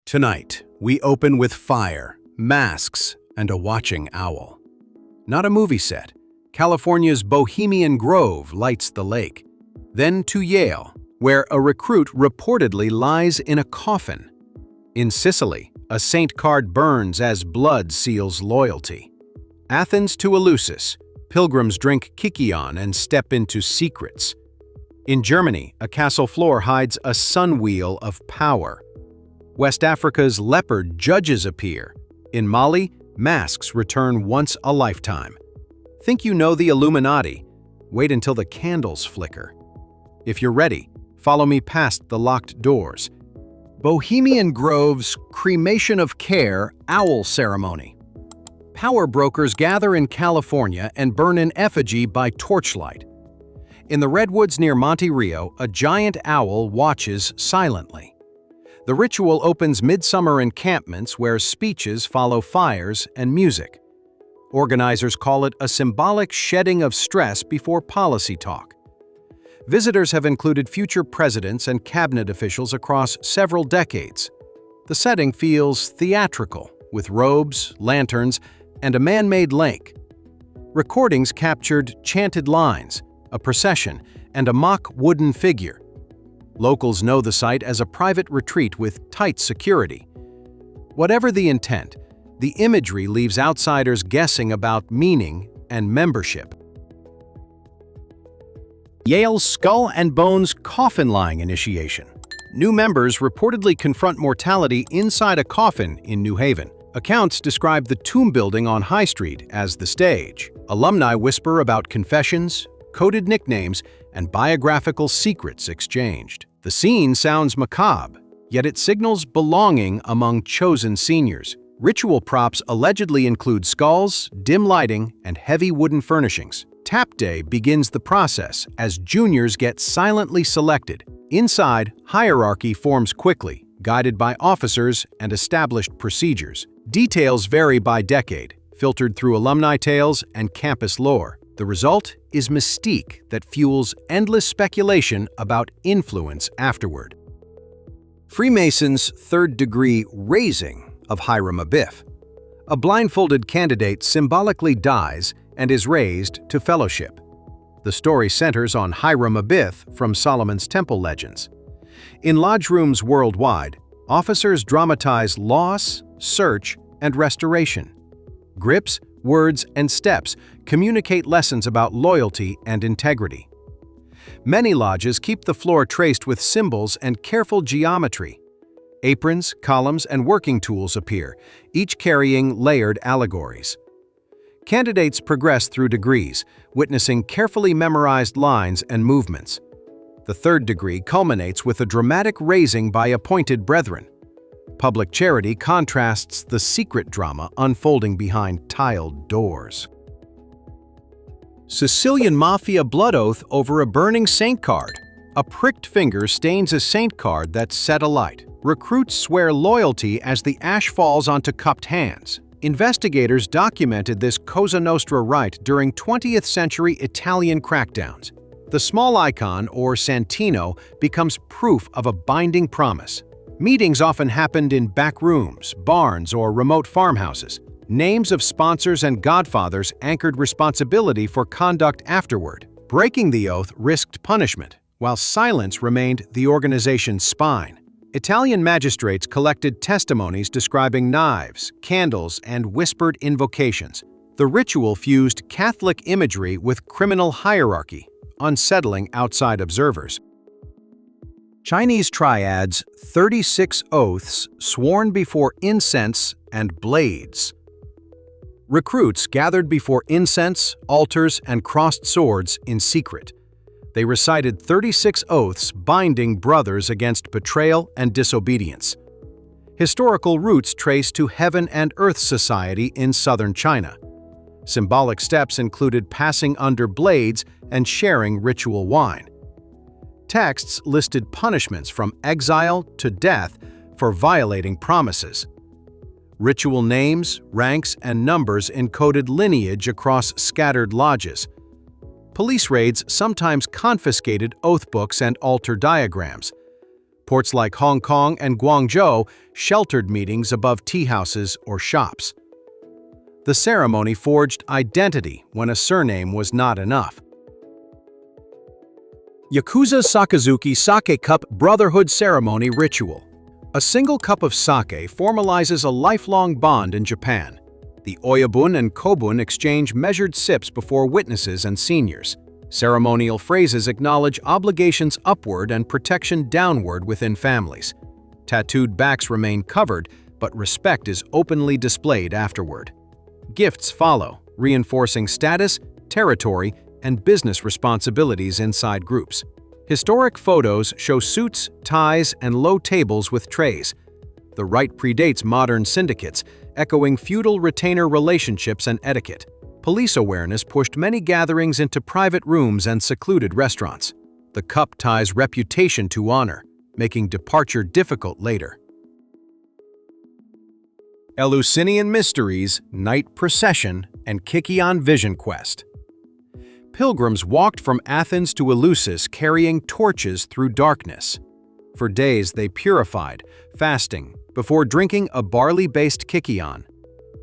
Tonight, we open with fire, masks, and a watching owl. Not a movie set. California's Bohemian Grove lights the lake. Then to Yale, where a recruit reportedly lies in a coffin. In Sicily, a saint card burns as blood seals loyalty. Athens to Eleusis, pilgrims drink kikion and step into secrets. In Germany, a castle floor hides a sun wheel of power. West Africa's Leopard judges appear. In Mali, masks return once a lifetime. Think you know the Illuminati? Wait until the candles flicker. If you're ready, follow me past the locked doors. Bohemian Grove's Cremation of Care Owl Ceremony. Power brokers gather in California and burn an effigy by torchlight. In the redwoods near Monte Rio, a giant owl watches silently. The ritual opens midsummer encampments where speeches follow fires and music. Organizers call it a symbolic shedding of stress before policy talk. Visitors have included future presidents and cabinet officials across several decades. The setting feels theatrical, with robes, lanterns, and a man-made lake. Recordings captured chanted lines, a procession, and a mock wooden figure. Locals know the site as a private retreat with tight security. Whatever the intent, the imagery leaves outsiders guessing about meaning and membership. Yale's Skull and Bones coffin-lying initiation. New members reportedly confront mortality inside a coffin in New Haven. Accounts describe the tomb building on High Street as the stage. Alumni whisper about confessions, coded nicknames, and biographical secrets exchanged. The scene sounds macabre, yet it signals belonging among chosen seniors. Ritual props allegedly include skulls, dim lighting, and heavy wooden furnishings. Tap Day begins the process as juniors get silently selected. Inside, hierarchy forms quickly, guided by officers and established procedures. Details vary by decade, filtered through alumni tales and campus lore. The result is mystique that fuels endless speculation about influence afterward. Freemasons' third-degree raising of Hiram Abiff. A blindfolded candidate symbolically dies and is raised to fellowship. The story centers on Hiram Abiff from Solomon's Temple legends. In lodge rooms worldwide, officers dramatize loss, search, and restoration. Grips, words, and steps communicate lessons about loyalty and integrity. Many lodges keep the floor traced with symbols and careful geometry. Aprons, columns, and working tools appear, each carrying layered allegories. Candidates progress through degrees, witnessing carefully memorized lines and movements. The third degree culminates with a dramatic raising by appointed brethren. Public charity contrasts the secret drama unfolding behind tiled doors. Sicilian Mafia blood oath over a burning saint card. A pricked finger stains a saint card that's set alight. Recruits swear loyalty as the ash falls onto cupped hands. Investigators documented this Cosa Nostra rite during 20th century Italian crackdowns. The small icon, or santino, becomes proof of a binding promise. Meetings often happened in back rooms, barns, or remote farmhouses. Names of sponsors and godfathers anchored responsibility for conduct afterward. Breaking the oath risked punishment, while silence remained the organization's spine. Italian magistrates collected testimonies describing knives, candles, and whispered invocations. The ritual fused Catholic imagery with criminal hierarchy, unsettling outside observers. Chinese triads, 36 oaths sworn before incense and blades. Recruits gathered before incense, altars, and crossed swords in secret. They recited 36 oaths binding brothers against betrayal and disobedience. Historical roots trace to Heaven and Earth Society in southern China. Symbolic steps included passing under blades and sharing ritual wine. Texts listed punishments from exile to death for violating promises. Ritual names, ranks, and numbers encoded lineage across scattered lodges. Police raids sometimes confiscated oath books and altar diagrams. Ports like Hong Kong and Guangzhou sheltered meetings above tea houses or shops. The ceremony forged identity when a surname was not enough. Yakuza Sakazuki Sake Cup Brotherhood Ceremony Ritual. A single cup of sake formalizes a lifelong bond in Japan. The oyabun and kobun exchange measured sips before witnesses and seniors. Ceremonial phrases acknowledge obligations upward and protection downward within families. Tattooed backs remain covered, but respect is openly displayed afterward. Gifts follow, reinforcing status, territory, and business responsibilities inside groups. Historic photos show suits, ties, and low tables with trays. The rite predates modern syndicates, echoing feudal retainer relationships and etiquette. Police awareness pushed many gatherings into private rooms and secluded restaurants. The cup ties reputation to honor, making departure difficult later. Eleusinian Mysteries, Night Procession, and Kikion Vision Quest. Pilgrims walked from Athens to Eleusis carrying torches through darkness. For days they purified, fasting, before drinking a barley-based kikion.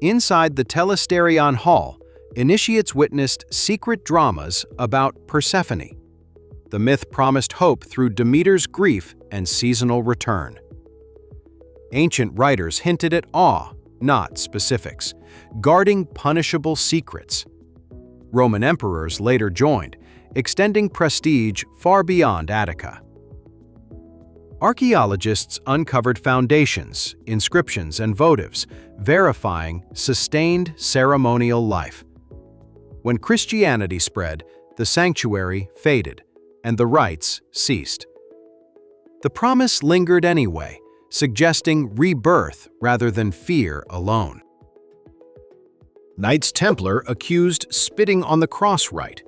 Inside the Telesterion Hall, initiates witnessed secret dramas about Persephone. The myth promised hope through Demeter's grief and seasonal return. Ancient writers hinted at awe, not specifics, guarding punishable secrets. Roman emperors later joined, extending prestige far beyond Attica. Archaeologists uncovered foundations, inscriptions, and votives, verifying sustained ceremonial life. When Christianity spread, the sanctuary faded, and the rites ceased. The promise lingered anyway, suggesting rebirth rather than fear alone. Knights Templar accused spitting on the cross rite.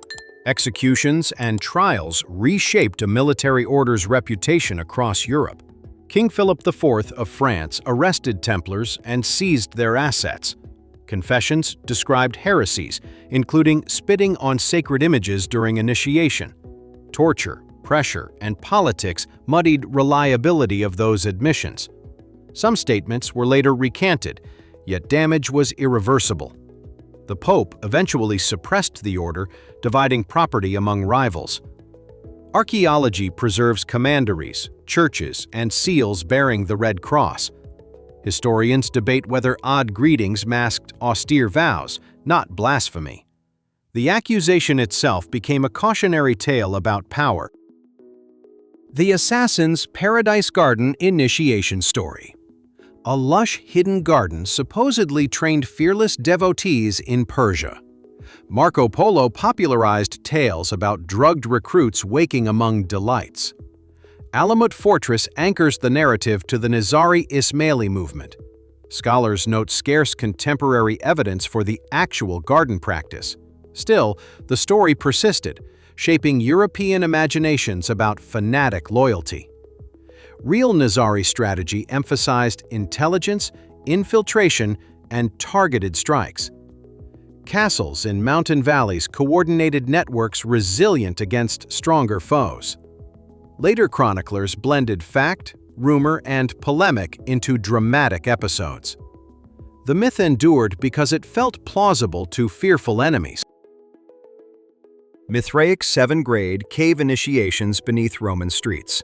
Executions and trials reshaped a military order's reputation across Europe. King Philip IV of France arrested Templars and seized their assets. Confessions described heresies, including spitting on sacred images during initiation. Torture, pressure, and politics muddied reliability of those admissions. Some statements were later recanted, yet damage was irreversible. The Pope eventually suppressed the order, dividing property among rivals. Archaeology preserves commanderies, churches, and seals bearing the Red Cross. Historians debate whether odd greetings masked austere vows, not blasphemy. The accusation itself became a cautionary tale about power. The Assassin's Paradise Garden Initiation Story. A lush, hidden garden supposedly trained fearless devotees in Persia. Marco Polo popularized tales about drugged recruits waking among delights. Alamut Fortress anchors the narrative to the Nizari Ismaili movement. Scholars note scarce contemporary evidence for the actual garden practice. Still, the story persisted, shaping European imaginations about fanatic loyalty. Real Nizari strategy emphasized intelligence, infiltration, and targeted strikes. Castles in mountain valleys coordinated networks resilient against stronger foes. Later chroniclers blended fact, rumor, and polemic into dramatic episodes. The myth endured because it felt plausible to fearful enemies. Mithraic 7th-grade cave initiations beneath Roman streets.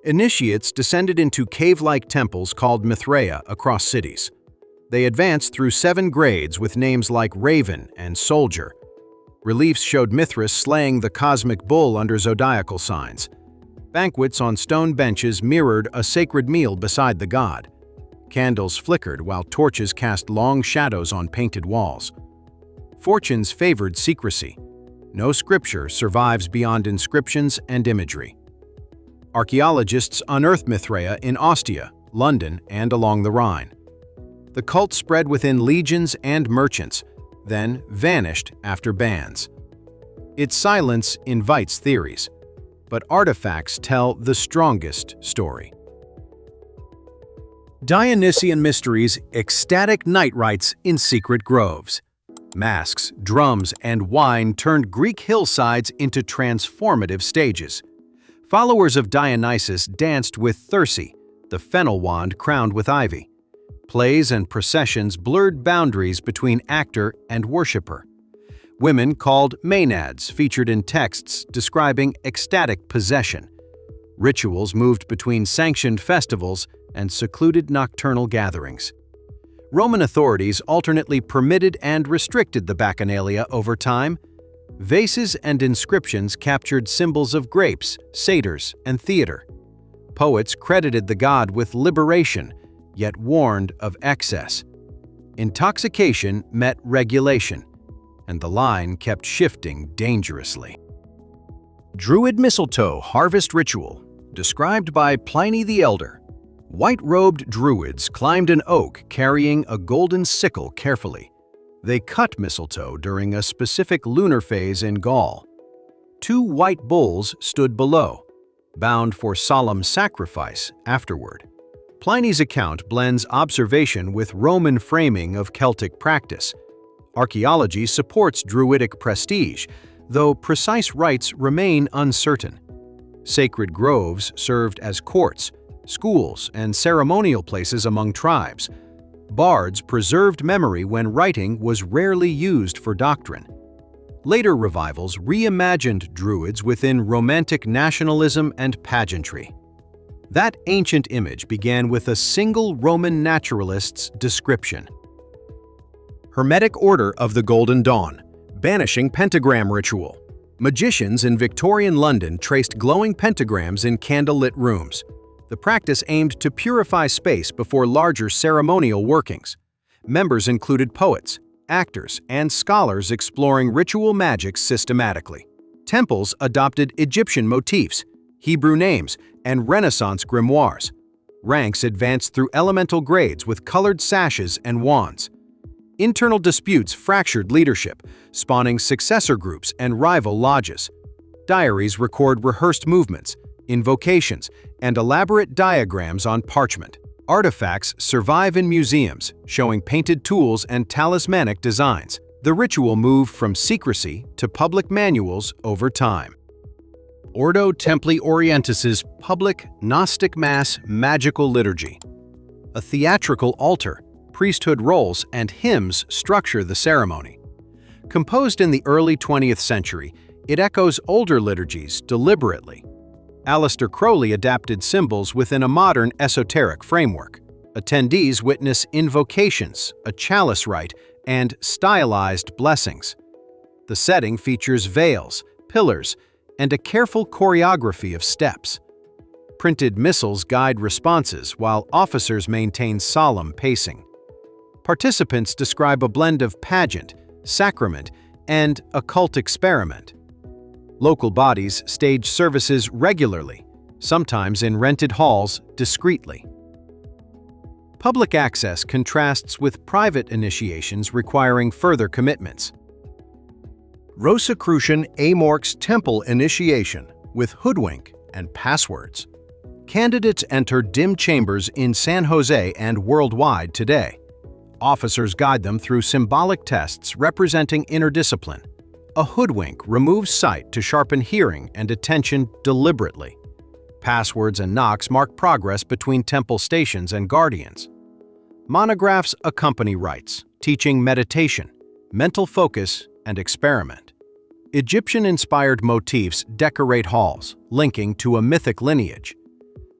Initiates descended into cave-like temples called Mithraea across cities. They advanced through 7 grades with names like Raven and Soldier. Reliefs showed Mithras slaying the cosmic bull under zodiacal signs. Banquets on stone benches mirrored a sacred meal beside the god. Candles flickered while torches cast long shadows on painted walls. Fortunes favored secrecy. No scripture survives beyond inscriptions and imagery. Archaeologists unearthed Mithraea in Ostia, London, and along the Rhine. The cult spread within legions and merchants, then vanished after bans. Its silence invites theories, but artifacts tell the strongest story. Dionysian Mysteries, ecstatic night rites in secret groves. Masks, drums, and wine turned Greek hillsides into transformative stages. Followers of Dionysius danced with Circe, the fennel wand crowned with ivy. Plays and processions blurred boundaries between actor and worshipper. Women called maenads featured in texts describing ecstatic possession. Rituals moved between sanctioned festivals and secluded nocturnal gatherings. Roman authorities alternately permitted and restricted the bacchanalia over time. Vases and inscriptions captured symbols of grapes, satyrs, and theater. Poets credited the god with liberation, yet warned of excess. Intoxication met regulation, and the line kept shifting dangerously. Druid mistletoe harvest ritual, described by Pliny the Elder. White-robed druids climbed an oak carrying a golden sickle carefully. They cut mistletoe during a specific lunar phase in Gaul. 2 white bulls stood below, bound for solemn sacrifice afterward. Pliny's account blends observation with Roman framing of Celtic practice. Archaeology supports Druidic prestige, though precise rites remain uncertain. Sacred groves served as courts, schools, and ceremonial places among tribes. Bards preserved memory when writing was rarely used for doctrine. Later revivals reimagined Druids within Romantic nationalism and pageantry. That ancient image began with a single Roman naturalist's description. Hermetic Order of the Golden Dawn, banishing pentagram ritual. Magicians in Victorian London traced glowing pentagrams in candlelit rooms. The practice aimed to purify space before larger ceremonial workings. Members included poets, actors, and scholars exploring ritual magic systematically. Temples adopted Egyptian motifs, Hebrew names, and Renaissance grimoires. Ranks advanced through elemental grades with colored sashes and wands. Internal disputes fractured leadership, spawning successor groups and rival lodges. Diaries record rehearsed movements, invocations, and elaborate diagrams on parchment. Artifacts survive in museums, showing painted tools and talismanic designs. The ritual moved from secrecy to public manuals over time. Ordo Templi Orientis's public Gnostic Mass magical liturgy. A theatrical altar, priesthood roles, and hymns structure the ceremony. Composed in the early 20th century, it echoes older liturgies deliberately. Aleister Crowley adapted symbols within a modern esoteric framework. Attendees witness invocations, a chalice rite, and stylized blessings. The setting features veils, pillars, and a careful choreography of steps. Printed missals guide responses while officers maintain solemn pacing. Participants describe a blend of pageant, sacrament, and occult experiment. Local bodies stage services regularly, sometimes in rented halls discreetly. Public access contrasts with private initiations requiring further commitments. Rosicrucian Amorc's Temple initiation with hoodwink and passwords. Candidates enter dim chambers in San Jose and worldwide today. Officers guide them through symbolic tests representing inner discipline. A hoodwink removes sight to sharpen hearing and attention deliberately. Passwords and knocks mark progress between temple stations and guardians. Monographs accompany rites, teaching meditation, mental focus, and experiment. Egyptian-inspired motifs decorate halls, linking to a mythic lineage.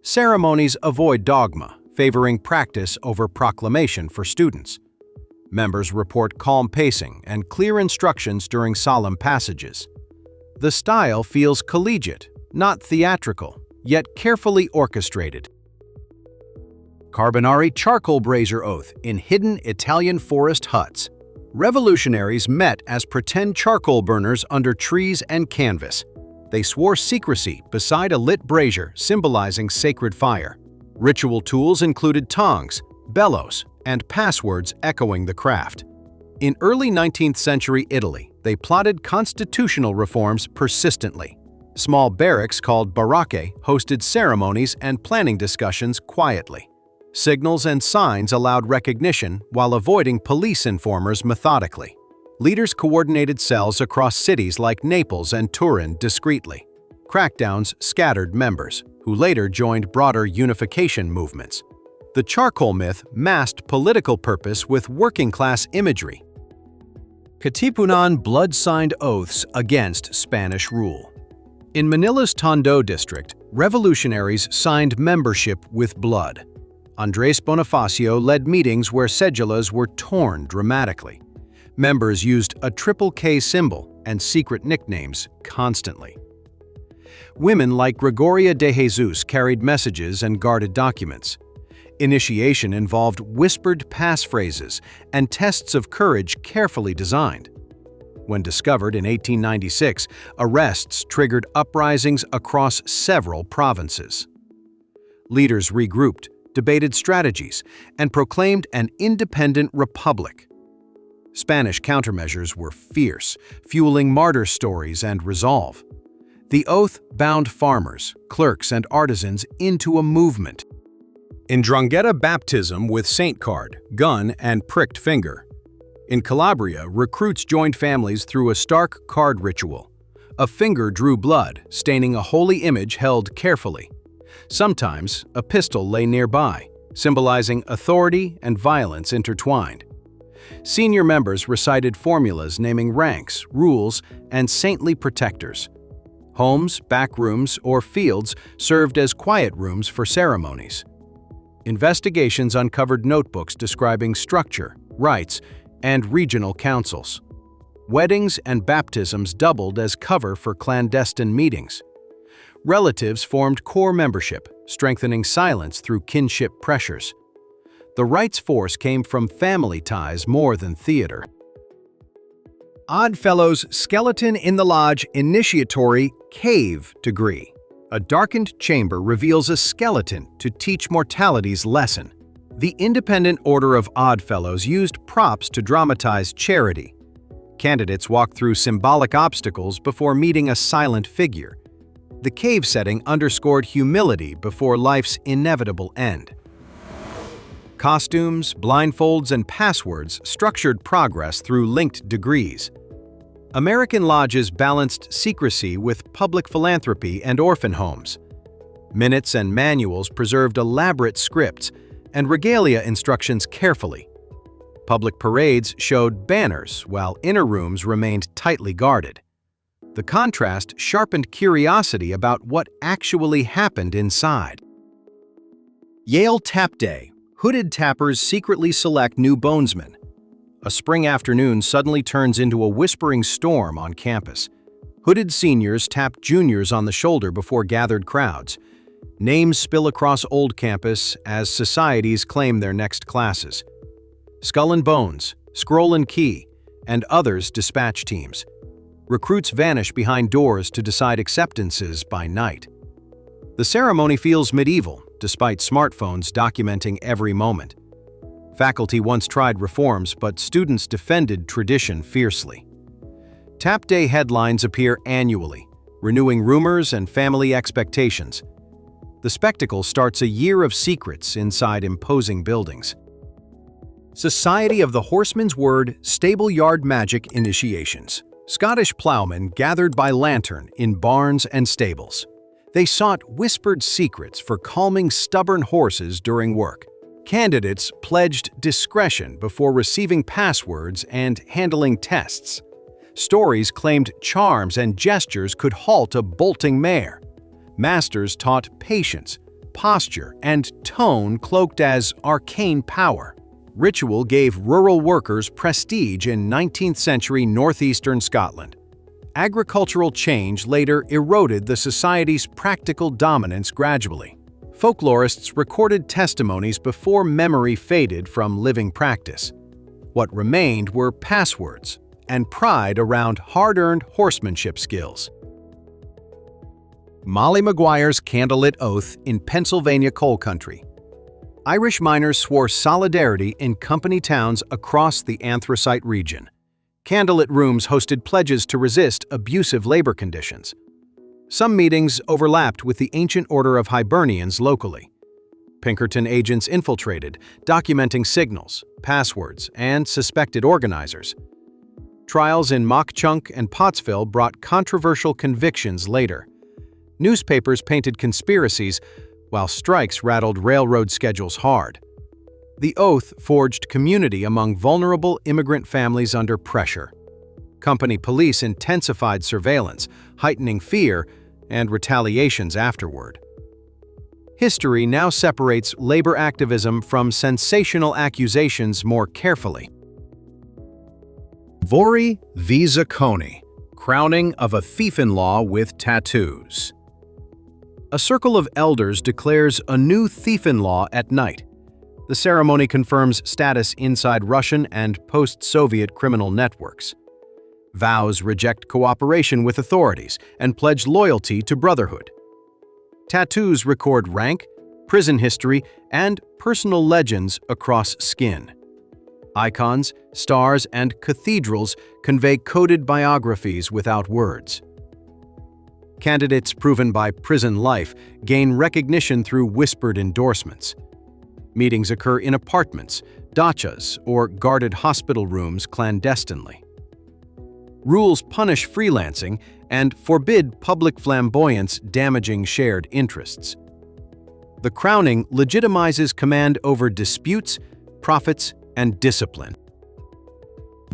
Ceremonies avoid dogma, favoring practice over proclamation for students. Members report calm pacing and clear instructions during solemn passages. The style feels collegiate, not theatrical, yet carefully orchestrated. Carbonari charcoal brazier oath in hidden Italian forest huts. Revolutionaries met as pretend charcoal burners under trees and canvas. They swore secrecy beside a lit brazier symbolizing sacred fire. Ritual tools included tongs, bellows, and passwords echoing the craft. In early 19th century Italy, they plotted constitutional reforms persistently. Small barracks called baracche hosted ceremonies and planning discussions quietly. Signals and signs allowed recognition while avoiding police informers methodically. Leaders coordinated cells across cities like Naples and Turin discreetly. Crackdowns scattered members, who later joined broader unification movements. The charcoal myth masked political purpose with working-class imagery. Katipunan blood-signed oaths against Spanish rule. In Manila's Tondo district, revolutionaries signed membership with blood. Andrés Bonifacio led meetings where cedulas were torn dramatically. Members used a triple K symbol and secret nicknames constantly. Women like Gregoria de Jesus carried messages and guarded documents. Initiation involved whispered passphrases and tests of courage carefully designed. When discovered in 1896, arrests triggered uprisings across several provinces. Leaders regrouped, debated strategies, and proclaimed an independent republic. Spanish countermeasures were fierce, fueling martyr stories and resolve. The oath bound farmers, clerks, and artisans into a movement. In Drangheta, baptism with saint card, gun, and pricked finger. In Calabria, recruits joined families through a stark card ritual. A finger drew blood, staining a holy image held carefully. Sometimes, a pistol lay nearby, symbolizing authority and violence intertwined. Senior members recited formulas naming ranks, rules, and saintly protectors. Homes, back rooms, or fields served as quiet rooms for ceremonies. Investigations uncovered notebooks describing structure, rites, and regional councils. Weddings and baptisms doubled as cover for clandestine meetings. Relatives formed core membership, strengthening silence through kinship pressures. The rites force came from family ties more than theater. Oddfellows' Skeleton in the Lodge Initiatory Cave Degree. A darkened chamber reveals a skeleton to teach mortality's lesson. The Independent Order of Oddfellows used props to dramatize charity. Candidates walked through symbolic obstacles before meeting a silent figure. The cave setting underscored humility before life's inevitable end. Costumes, blindfolds, and passwords structured progress through linked degrees. American lodges balanced secrecy with public philanthropy and orphan homes. Minutes and manuals preserved elaborate scripts and regalia instructions carefully. Public parades showed banners, while inner rooms remained tightly guarded. The contrast sharpened curiosity about what actually happened inside. Yale Tap Day. Hooded tappers secretly select new bonesmen. A spring afternoon suddenly turns into a whispering storm on campus. Hooded seniors tap juniors on the shoulder before gathered crowds. Names spill across old campus as societies claim their next classes. Skull and Bones, Scroll and Key, and others dispatch teams. Recruits vanish behind doors to decide acceptances by night. The ceremony feels medieval, despite smartphones documenting every moment. Faculty once tried reforms, but students defended tradition fiercely. Tap Day headlines appear annually, renewing rumors and family expectations. The spectacle starts a year of secrets inside imposing buildings. Society of the Horseman's Word Stable Yard Magic Initiations. Scottish ploughmen gathered by lantern in barns and stables. They sought whispered secrets for calming stubborn horses during work. Candidates pledged discretion before receiving passwords and handling tests. Stories claimed charms and gestures could halt a bolting mare. Masters taught patience, posture, and tone cloaked as arcane power. Ritual gave rural workers prestige in 19th century northeastern Scotland. Agricultural change later eroded the society's practical dominance gradually. Folklorists recorded testimonies before memory faded from living practice. What remained were passwords and pride around hard-earned horsemanship skills. Molly Maguire's candlelit oath in Pennsylvania coal country. Irish miners swore solidarity in company towns across the anthracite region. Candlelit rooms hosted pledges to resist abusive labor conditions. Some meetings overlapped with the ancient order of Hibernians locally. Pinkerton agents infiltrated, documenting signals, passwords, and suspected organizers. Trials in Mock Chunk and Pottsville brought controversial convictions later. Newspapers painted conspiracies, while strikes rattled railroad schedules hard. The oath forged community among vulnerable immigrant families under pressure. Company police intensified surveillance, heightening fear and retaliations afterward. History now separates labor activism from sensational accusations more carefully. Vori Visa Koni, crowning of a thief-in-law with tattoos. A circle of elders declares a new thief-in-law at night. The ceremony confirms status inside Russian and post-Soviet criminal networks. Vows reject cooperation with authorities and pledge loyalty to brotherhood. Tattoos record rank, prison history, and personal legends across skin. Icons, stars, and cathedrals convey coded biographies without words. Candidates proven by prison life gain recognition through whispered endorsements. Meetings occur in apartments, dachas, or guarded hospital rooms clandestinely. Rules punish freelancing and forbid public flamboyance damaging shared interests. The crowning legitimizes command over disputes, profits, and discipline.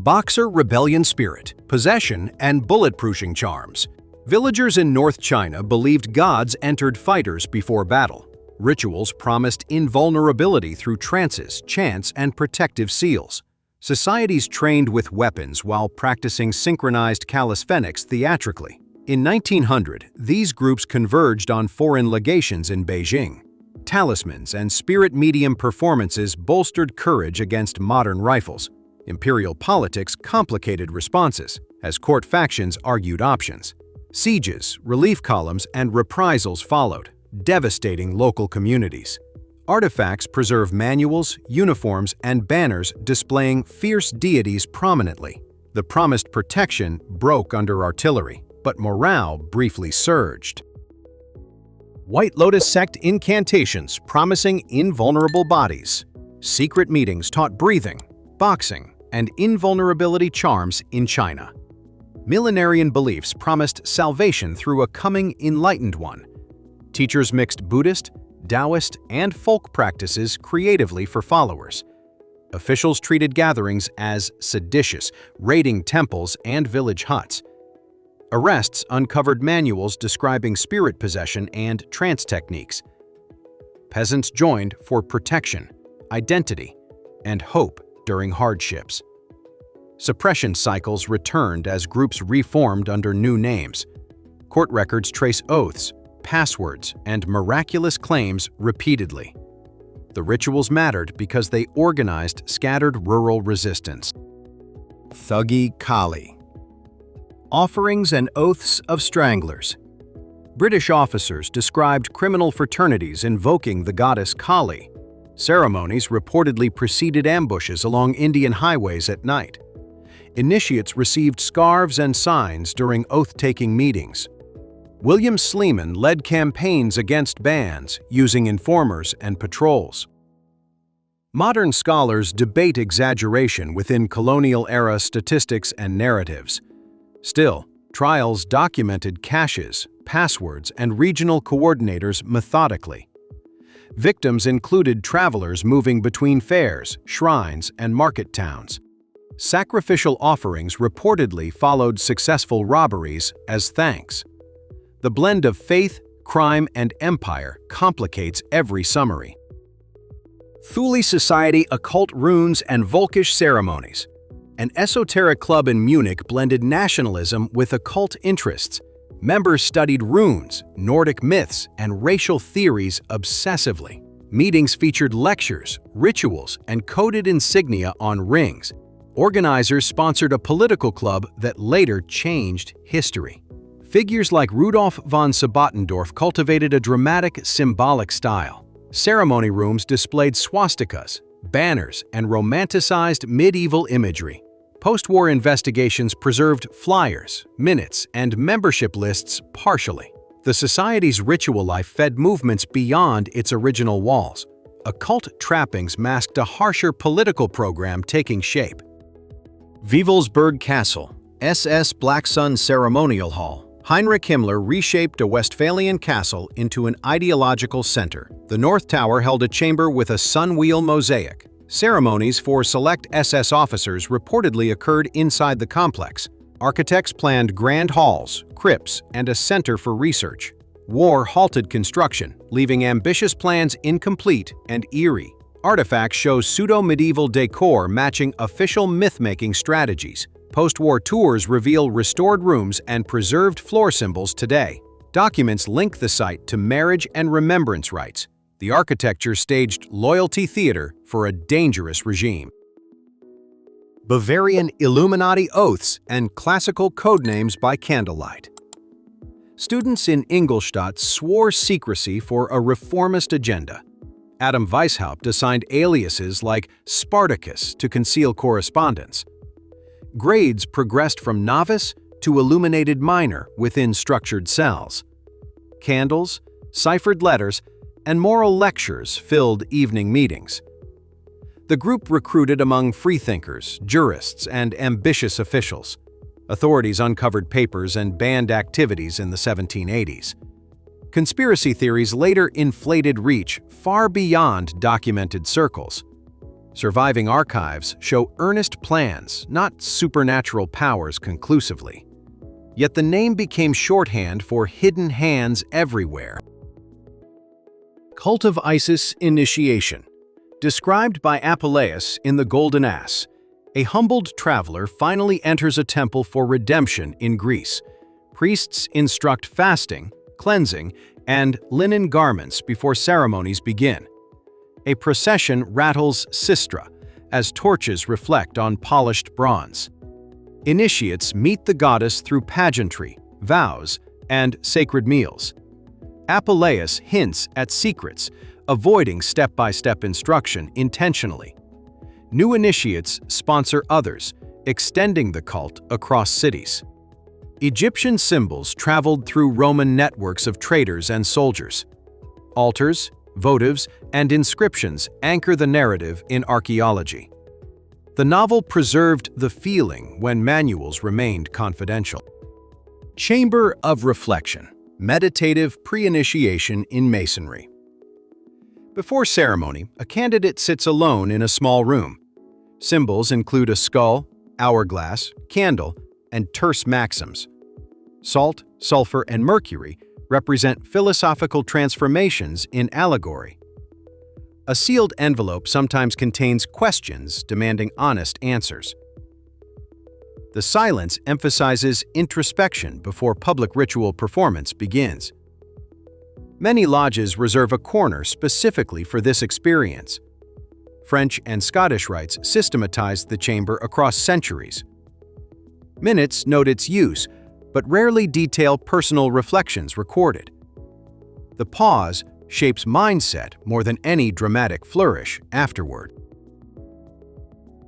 Boxer rebellion spirit, possession, and bullet-proofing charms. Villagers in North China believed gods entered fighters before battle. Rituals promised invulnerability through trances, chants, and protective seals. Societies trained with weapons while practicing synchronized calisthenics theatrically. In 1900, these groups converged on foreign legations in Beijing. Talismans and spirit medium performances bolstered courage against modern rifles. Imperial politics complicated responses, as court factions argued options. Sieges, relief columns, and reprisals followed, devastating local communities. Artifacts preserve manuals, uniforms, and banners displaying fierce deities prominently. The promised protection broke under artillery, but morale briefly surged. White Lotus sect incantations promising invulnerable bodies. Secret meetings taught breathing, boxing, and invulnerability charms in China. Millenarian beliefs promised salvation through a coming enlightened one. Teachers mixed Buddhist, Taoist, and folk practices creatively for followers. Officials treated gatherings as seditious, raiding temples and village huts. Arrests uncovered manuals describing spirit possession and trance techniques. Peasants joined for protection, identity, and hope during hardships. Suppression cycles returned as groups reformed under new names. Court records trace oaths, passwords, and miraculous claims repeatedly. The rituals mattered because they organized scattered rural resistance. Thuggee Kali. Offerings and oaths of stranglers. British officers described criminal fraternities invoking the goddess Kali. Ceremonies reportedly preceded ambushes along Indian highways at night. Initiates received scarves and signs during oath-taking meetings. William Sleeman led campaigns against bands using informers and patrols. Modern scholars debate exaggeration within colonial-era statistics and narratives. Still, trials documented caches, passwords, and regional coordinators methodically. Victims included travelers moving between fairs, shrines, and market towns. Sacrificial offerings reportedly followed successful robberies as thanks. The blend of faith, crime, and empire complicates every summary. Thule Society occult runes and Volkish ceremonies. An esoteric club in Munich blended nationalism with occult interests. Members studied runes, Nordic myths, and racial theories obsessively. Meetings featured lectures, rituals, and coded insignia on rings. Organizers sponsored a political club that later changed history. Figures like Rudolf von Sabotendorf cultivated a dramatic, symbolic style. Ceremony rooms displayed swastikas, banners, and romanticized medieval imagery. Post-war investigations preserved flyers, minutes, and membership lists partially. The society's ritual life fed movements beyond its original walls. Occult trappings masked a harsher political program taking shape. Wewelsburg Castle, SS Black Sun Ceremonial Hall, Heinrich Himmler reshaped a Westphalian castle into an ideological center. The North Tower held a chamber with a sun-wheel mosaic. Ceremonies for select SS officers reportedly occurred inside the complex. Architects planned grand halls, crypts, and a center for research. War halted construction, leaving ambitious plans incomplete and eerie. Artifacts show pseudo-medieval decor matching official myth-making strategies. Post-war tours reveal restored rooms and preserved floor symbols today. Documents link the site to marriage and remembrance rites. The architecture staged loyalty theater for a dangerous regime. Bavarian Illuminati oaths and classical codenames by candlelight. Students in Ingolstadt swore secrecy for a reformist agenda. Adam Weishaupt assigned aliases like Spartacus to conceal correspondence. Grades progressed from novice to illuminated minor within structured cells. Candles, ciphered letters, and moral lectures filled evening meetings. The group recruited among freethinkers, jurists, and ambitious officials. Authorities uncovered papers and banned activities in the 1780s. Conspiracy theories later inflated reach far beyond documented circles. Surviving archives show earnest plans, not supernatural powers conclusively. Yet the name became shorthand for hidden hands everywhere. Cult of Isis initiation. Described by Apuleius in The Golden Ass, a humbled traveler finally enters a temple for redemption in Greece. Priests instruct fasting, cleansing, and linen garments before ceremonies begin. A procession rattles sistra as torches reflect on polished bronze. Initiates meet the goddess through pageantry, vows, and sacred meals. Apuleius hints at secrets, avoiding step-by-step instruction intentionally. New initiates sponsor others, extending the cult across cities. Egyptian symbols traveled through Roman networks of traders and soldiers. Altars, votives, and inscriptions anchor the narrative in archaeology. The novel preserved the feeling when manuals remained confidential. Chamber of Reflection. Meditative pre-initiation in Masonry. Before ceremony, a candidate sits alone in a small room. Symbols include a skull, hourglass, candle, and terse maxims. Salt, sulfur, and mercury represent philosophical transformations in allegory. A sealed envelope sometimes contains questions demanding honest answers. The silence emphasizes introspection before public ritual performance begins. Many lodges reserve a corner specifically for this experience. French and Scottish rites systematized the chamber across centuries. Minutes note its use, but rarely detail personal reflections recorded. The pause shapes mindset more than any dramatic flourish afterward.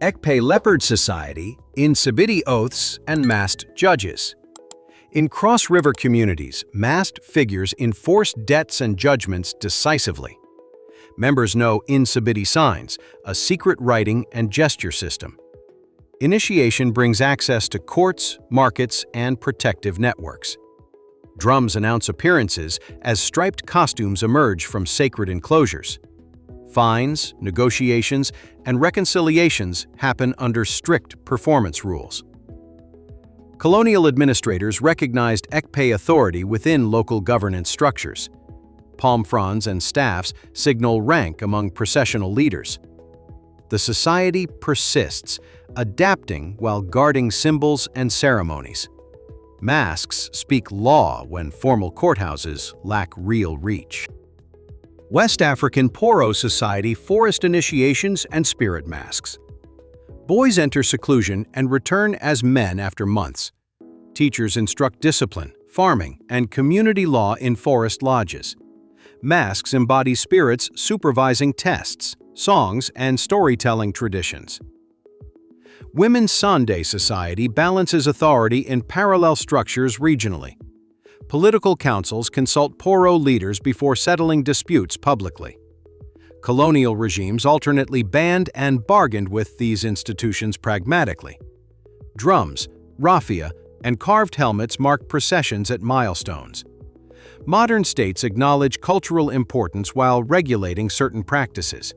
Ekpe Leopard Society, Insibidi Oaths, and Masked Judges. In cross-river communities, masked figures enforce debts and judgments decisively. Members know Insibidi signs, a secret writing and gesture system. Initiation brings access to courts, markets, and protective networks. Drums announce appearances as striped costumes emerge from sacred enclosures. Fines, negotiations, and reconciliations happen under strict performance rules. Colonial administrators recognized Ekpe authority within local governance structures. Palm fronds and staffs signal rank among processional leaders. The society persists, adapting while guarding symbols and ceremonies. Masks speak law when formal courthouses lack real reach. West African Porro Society forest initiations and spirit masks. Boys enter seclusion and return as men after months. Teachers instruct discipline, farming, and community law in forest lodges. Masks embody spirits supervising tests, songs, and storytelling traditions. Women's Sunday Society balances authority in parallel structures regionally. Political councils consult Porro leaders before settling disputes publicly. Colonial regimes alternately banned and bargained with these institutions pragmatically. Drums, raffia, and carved helmets mark processions at milestones. Modern states acknowledge cultural importance while regulating certain practices.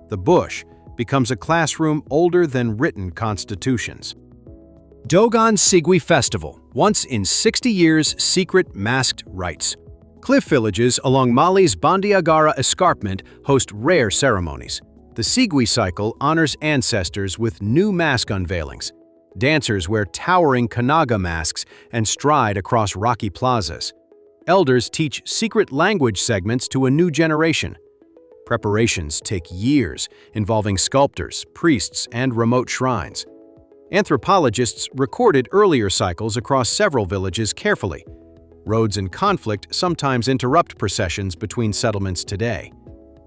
The bush becomes a classroom older than written constitutions. Dogon Sigui Festival, once in 60 years secret masked rites. Cliff villages along Mali's Bandiagara escarpment host rare ceremonies. The Sigui cycle honors ancestors with new mask unveilings. Dancers wear towering Kanaga masks and stride across rocky plazas. Elders teach secret language segments to a new generation. Preparations take years, involving sculptors, priests, and remote shrines. Anthropologists recorded earlier cycles across several villages carefully. Roads in conflict sometimes interrupt processions between settlements today.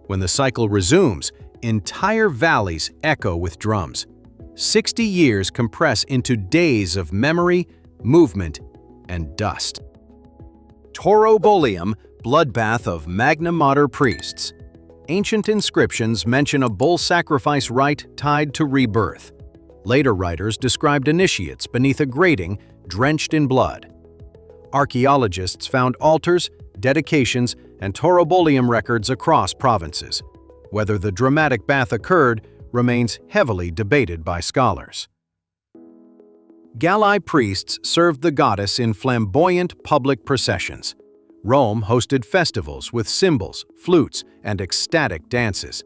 When the cycle resumes, entire valleys echo with drums. 60 years compress into days of memory, movement, and dust. Taurobolium, bloodbath of Magna Mater priests. Ancient inscriptions mention a bull sacrifice rite tied to rebirth. Later writers described initiates beneath a grating, drenched in blood. Archaeologists found altars, dedications, and Taurobolium records across provinces. Whether the dramatic bath occurred remains heavily debated by scholars. Galli priests served the goddess in flamboyant public processions. Rome hosted festivals with cymbals, flutes, and ecstatic dances.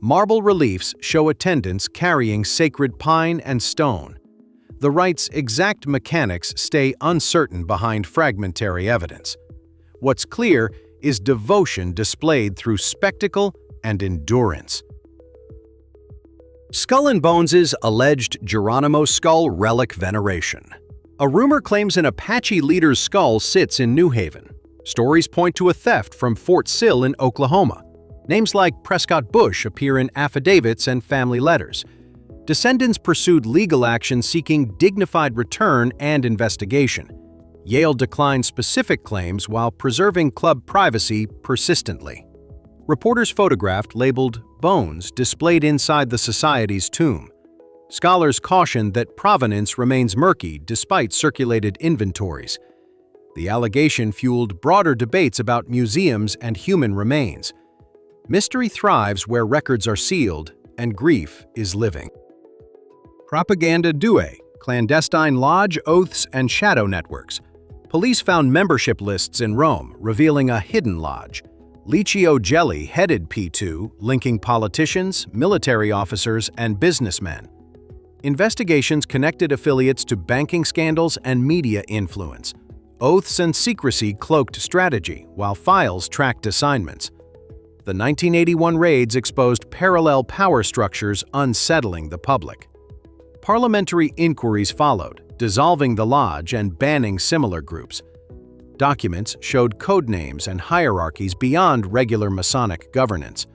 Marble reliefs show attendants carrying sacred pine and stone. The rite's exact mechanics stay uncertain behind fragmentary evidence. What's clear is devotion displayed through spectacle and endurance. Skull and Bones' alleged Geronimo skull relic veneration. A rumor claims an Apache leader's skull sits in New Haven. Stories point to a theft from Fort Sill in Oklahoma. Names like Prescott Bush appear in affidavits and family letters. Descendants pursued legal action seeking dignified return and investigation. Yale declined specific claims while preserving club privacy persistently. Reporters photographed labeled bones displayed inside the society's tomb. Scholars cautioned that provenance remains murky despite circulated inventories. The allegation fueled broader debates about museums and human remains. Mystery thrives where records are sealed and grief is living. Propaganda Due, clandestine lodge, oaths, and shadow networks. Police found membership lists in Rome revealing a hidden lodge. Licio Gelli headed P2, linking politicians, military officers, and businessmen. Investigations connected affiliates to banking scandals and media influence. Oaths and secrecy cloaked strategy, while files tracked assignments. The 1981 raids exposed parallel power structures unsettling the public. Parliamentary inquiries followed, dissolving the lodge and banning similar groups. Documents showed code names and hierarchies beyond regular Masonic governance.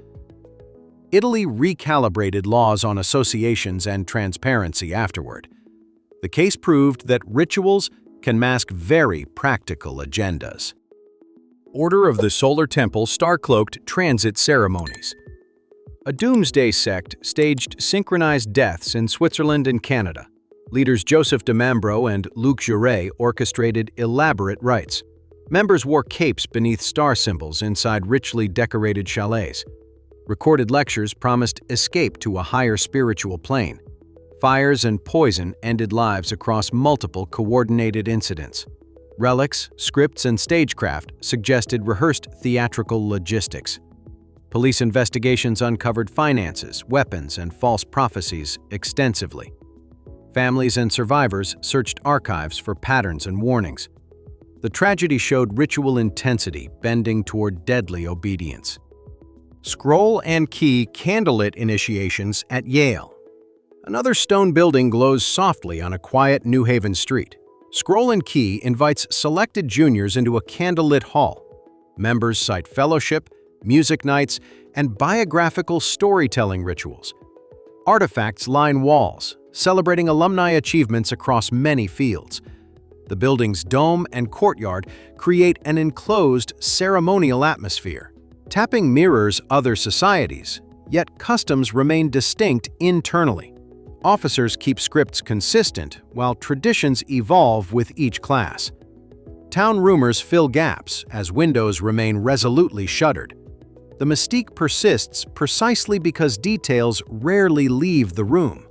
Italy recalibrated laws on associations and transparency afterward. The case proved that rituals can mask very practical agendas. Order of the Solar Temple star-cloaked transit ceremonies. A doomsday sect staged synchronized deaths in Switzerland and Canada. Leaders Joseph de Mambro and Luc Jouret orchestrated elaborate rites. Members wore capes beneath star symbols inside richly decorated chalets. Recorded lectures promised escape to a higher spiritual plane. Fires and poison ended lives across multiple coordinated incidents. Relics, scripts, and stagecraft suggested rehearsed theatrical logistics. Police investigations uncovered finances, weapons, and false prophecies extensively. Families and survivors searched archives for patterns and warnings. The tragedy showed ritual intensity bending toward deadly obedience. Scroll and Key candlelit initiations at Yale. Another stone building glows softly on a quiet New Haven street. Scroll and Key invites selected juniors into a candlelit hall. Members cite fellowship, music nights, and biographical storytelling rituals. Artifacts line walls, celebrating alumni achievements across many fields. The building's dome and courtyard create an enclosed, ceremonial atmosphere. Tapping mirrors other societies, yet customs remain distinct internally. Officers keep scripts consistent, while traditions evolve with each class. Town rumors fill gaps as windows remain resolutely shuttered. The mystique persists precisely because details rarely leave the room.